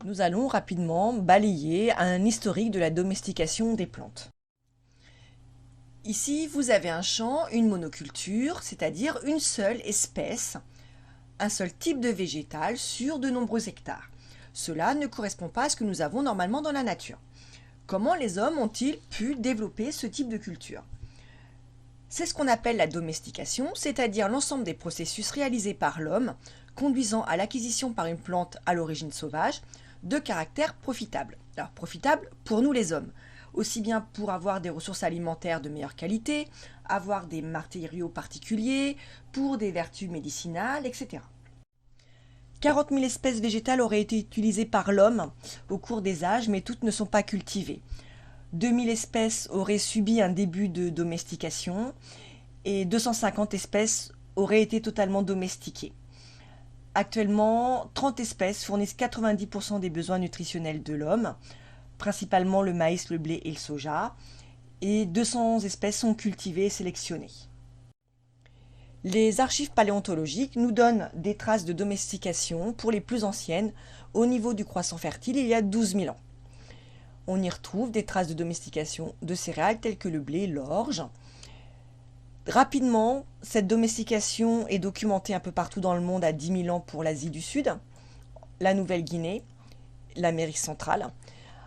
Nous allons rapidement balayer un historique de la domestication des plantes. Ici, vous avez un champ, une monoculture, c'est-à-dire une seule espèce, un seul type de végétal sur de nombreux hectares. Cela ne correspond pas à ce que nous avons normalement dans la nature. Comment les hommes ont-ils pu développer ce type de culture? C'est ce qu'on appelle la domestication, c'est-à-dire l'ensemble des processus réalisés par l'homme, conduisant à l'acquisition par une plante à l'origine sauvage de caractère profitable. Alors profitable pour nous les hommes, aussi bien pour avoir des ressources alimentaires de meilleure qualité, avoir des matériaux particuliers, pour des vertus médicinales, etc. 40 000 espèces végétales auraient été utilisées par l'homme au cours des âges, mais toutes ne sont pas cultivées. 2000 espèces auraient subi un début de domestication et 250 espèces auraient été totalement domestiquées. Actuellement, 30 espèces fournissent 90% des besoins nutritionnels de l'homme, principalement le maïs, le blé et le soja, et 200 espèces sont cultivées et sélectionnées. Les archives paléontologiques nous donnent des traces de domestication pour les plus anciennes au niveau du croissant fertile il y a 12 000 ans. On y retrouve des traces de domestication de céréales telles que le blé, l'orge. Rapidement, cette domestication est documentée un peu partout dans le monde à 10 000 ans pour l'Asie du Sud, la Nouvelle-Guinée, l'Amérique centrale,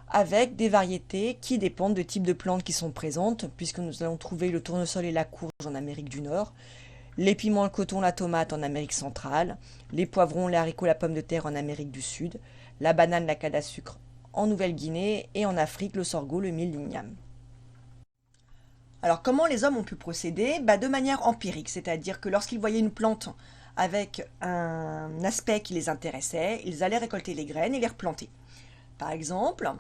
avec des variétés qui dépendent de types de plantes qui sont présentes, puisque nous allons trouver le tournesol et la courge en Amérique du Nord, les piments, le coton, la tomate en Amérique centrale, les poivrons, les haricots, la pomme de terre en Amérique du Sud, la banane, la canne à sucre en Nouvelle-Guinée et en Afrique, le sorgho, le mil, l'igname. Alors comment les hommes ont pu procéder? De manière empirique, c'est-à-dire que lorsqu'ils voyaient une plante avec un aspect qui les intéressait, ils allaient récolter les graines et les replanter. Par exemple,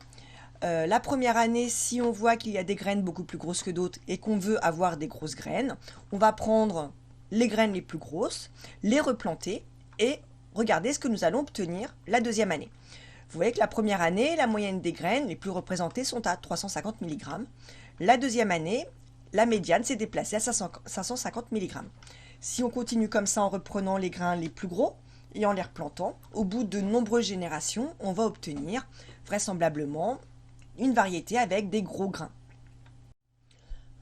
la première année, si on voit qu'il y a des graines beaucoup plus grosses que d'autres et qu'on veut avoir des grosses graines, on va prendre les graines les plus grosses, les replanter et regarder ce que nous allons obtenir la deuxième année. Vous voyez que la première année, la moyenne des graines les plus représentées sont à 350 mg. La deuxième année, la médiane s'est déplacée à 550 mg. Si on continue comme ça en reprenant les grains les plus gros et en les replantant, au bout de nombreuses générations, on va obtenir vraisemblablement une variété avec des gros grains.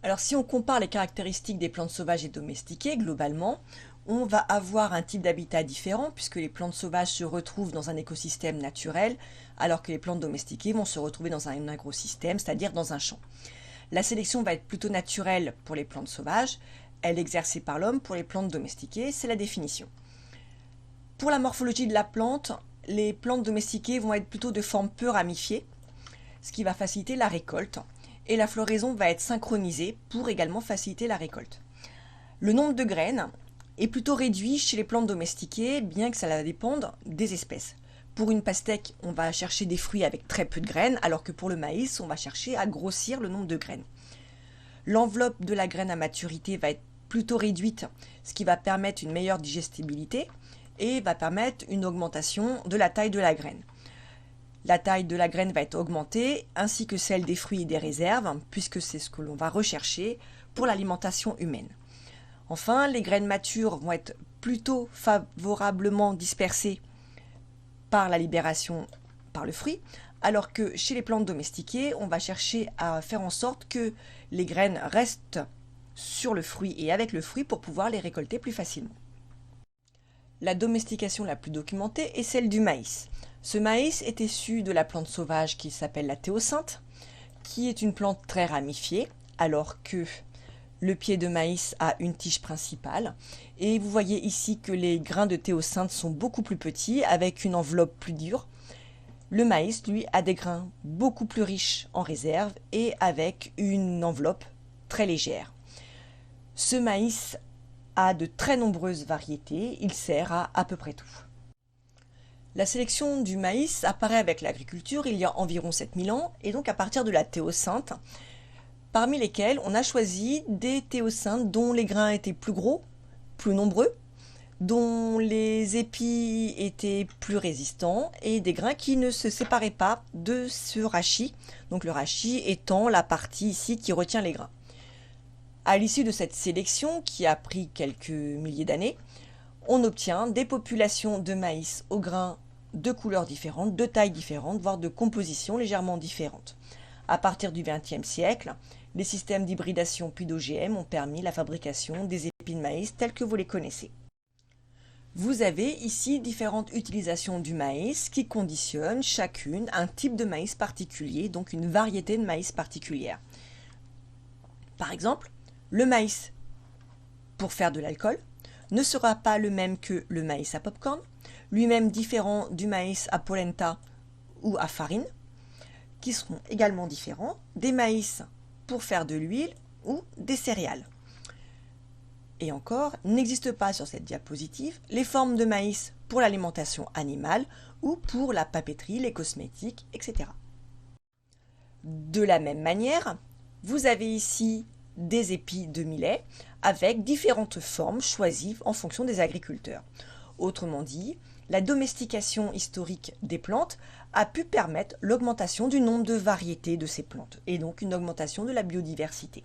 Alors si on compare les caractéristiques des plantes sauvages et domestiquées, globalement, on va avoir un type d'habitat différent puisque les plantes sauvages se retrouvent dans un écosystème naturel alors que les plantes domestiquées vont se retrouver dans un agrosystème, c'est-à-dire dans un champ. La sélection va être plutôt naturelle pour les plantes sauvages, elle est exercée par l'homme pour les plantes domestiquées, c'est la définition. Pour la morphologie de la plante, les plantes domestiquées vont être plutôt de forme peu ramifiée, ce qui va faciliter la récolte, et la floraison va être synchronisée pour également faciliter la récolte. Le nombre de graines est plutôt réduit chez les plantes domestiquées, bien que ça va dépendre des espèces. Pour une pastèque, on va chercher des fruits avec très peu de graines, alors que pour le maïs, on va chercher à grossir le nombre de graines. L'enveloppe de la graine à maturité va être plutôt réduite, ce qui va permettre une meilleure digestibilité et va permettre une augmentation de la taille de la graine. La taille de la graine va être augmentée, ainsi que celle des fruits et des réserves, puisque c'est ce que l'on va rechercher pour l'alimentation humaine. Enfin, les graines matures vont être plutôt favorablement dispersées par la libération par le fruit, alors que chez les plantes domestiquées, on va chercher à faire en sorte que les graines restent sur le fruit et avec le fruit pour pouvoir les récolter plus facilement. La domestication la plus documentée est celle du maïs. Ce maïs est issu de la plante sauvage qui s'appelle la théocinthe, qui est une plante très ramifiée, alors que le pied de maïs a une tige principale. Et vous voyez ici que les grains de théocinthe sont beaucoup plus petits, avec une enveloppe plus dure. Le maïs, lui, a des grains beaucoup plus riches en réserve et avec une enveloppe très légère. Ce maïs a de très nombreuses variétés, il sert à peu près tout. La sélection du maïs apparaît avec l'agriculture il y a environ 7000 ans, et donc à partir de la théocinthe, parmi lesquels on a choisi des théocinthes dont les grains étaient plus gros, plus nombreux, dont les épis étaient plus résistants et des grains qui ne se séparaient pas de ce rachis, donc le rachis étant la partie ici qui retient les grains. À l'issue de cette sélection, qui a pris quelques milliers d'années, on obtient des populations de maïs aux grains de couleurs différentes, de tailles différentes, voire de compositions légèrement différentes. À partir du XXe siècle, les systèmes d'hybridation puis d'OGM ont permis la fabrication des épis de maïs tels que vous les connaissez. Vous avez ici différentes utilisations du maïs qui conditionnent chacune un type de maïs particulier, donc une variété de maïs particulière. Par exemple, le maïs pour faire de l'alcool ne sera pas le même que le maïs à popcorn, lui-même différent du maïs à polenta ou à farine, qui seront également différents des maïs pour faire de l'huile ou des céréales. Et encore, n'existe pas sur cette diapositive les formes de maïs pour l'alimentation animale ou pour la papeterie, les cosmétiques, etc. De la même manière, vous avez ici des épis de millet avec différentes formes choisies en fonction des agriculteurs. Autrement dit, la domestication historique des plantes a pu permettre l'augmentation du nombre de variétés de ces plantes et donc une augmentation de la biodiversité.